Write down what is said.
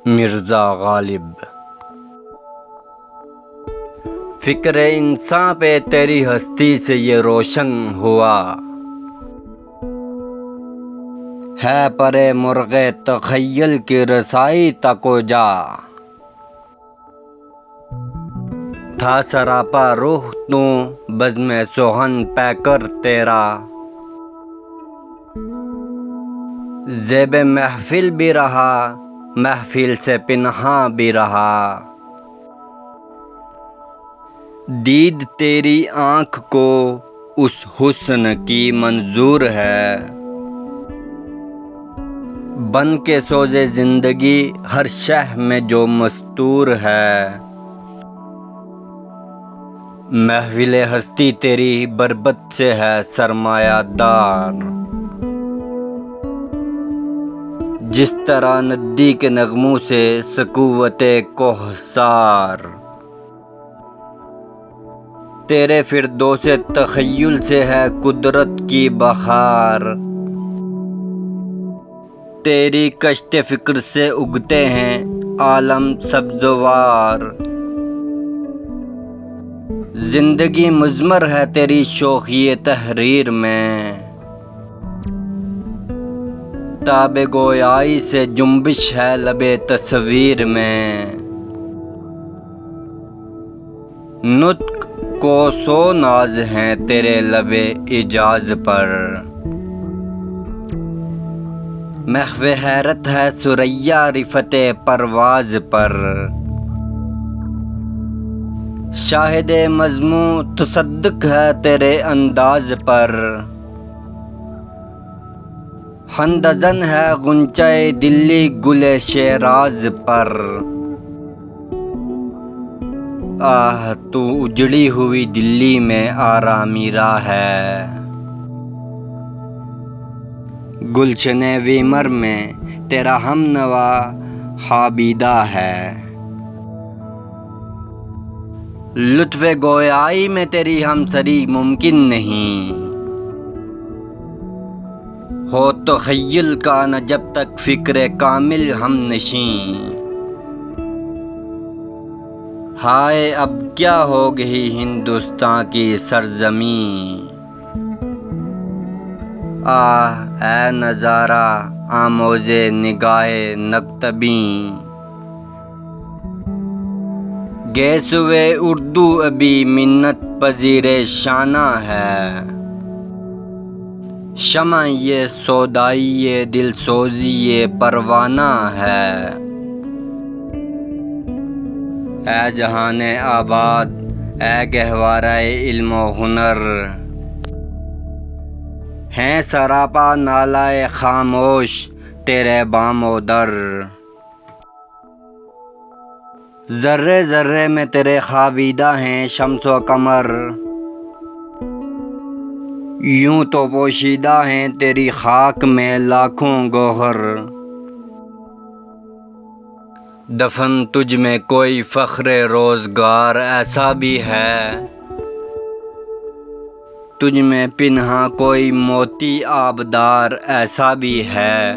مرزا غالب۔ فکر انسان پہ تیری ہستی سے یہ روشن ہوا، ہے پرے مرغ تخیل کی رسائی تک و جا، تھا سراپا روح تو بزم سخن پہ کر تیرا، زیب محفل بھی رہا محفل سے پنہاں بھی رہا، دید تیری آنکھ کو اس حسن کی منظور ہے، بن کے سوزے زندگی ہر شہ میں جو مستور ہے، محفل ہستی تیری بربت سے ہے سرمایہ دار، جس طرح ندی کے نغموں سے سکوت کوہسار، تیرے فردوس تخیل سے ہے قدرت کی بہار، تیری کشت فکر سے اگتے ہیں عالم سبزوار، زندگی مضمر ہے تیری شوخی تحریر میں، تاب گویائی سے جنبش ہے لب تصویر میں، نطق کو سو ناز ہیں تیرے لب اعجاز پر، محو حیرت ہے ثریا رفت پرواز پر، شاہد مضموں تصدق ہے تیرے انداز پر، ہندزن ہے غنچۂ دلی گل شیراز پر، آہ تو اجڑی ہوئی دلی میں آرامی راہ ہے، گلشن ویمر میں تیرا ہم نوا خوابیدہ ہے، لطف گویائی میں تیری ہمسری ممکن نہیں، ہو تخیل کا نہ جب تک فکر کامل ہم نشیں، ہائے اب کیا ہو گئی ہندوستان کی سرزمین، آہ اے نظارہ آموز نگاہ نکتبیں، گیسوئے اردو ابھی منت پذیر شانہ ہے، شمع یہ سودائی دل سوزی پروانہ ہے، اے جہان آباد اے گہوارہ علم و ہنر، ہیں سراپا نالہ خاموش تیرے بام و در، ذرے ذرے میں تیرے خوابیدہ ہیں شمس و قمر، یوں تو پوشیدہ ہیں تیری خاک میں لاکھوں گوہر، دفن تجھ میں کوئی فخر روزگار ایسا بھی ہے، تجھ میں پنہاں کوئی موتی آبدار ایسا بھی ہے،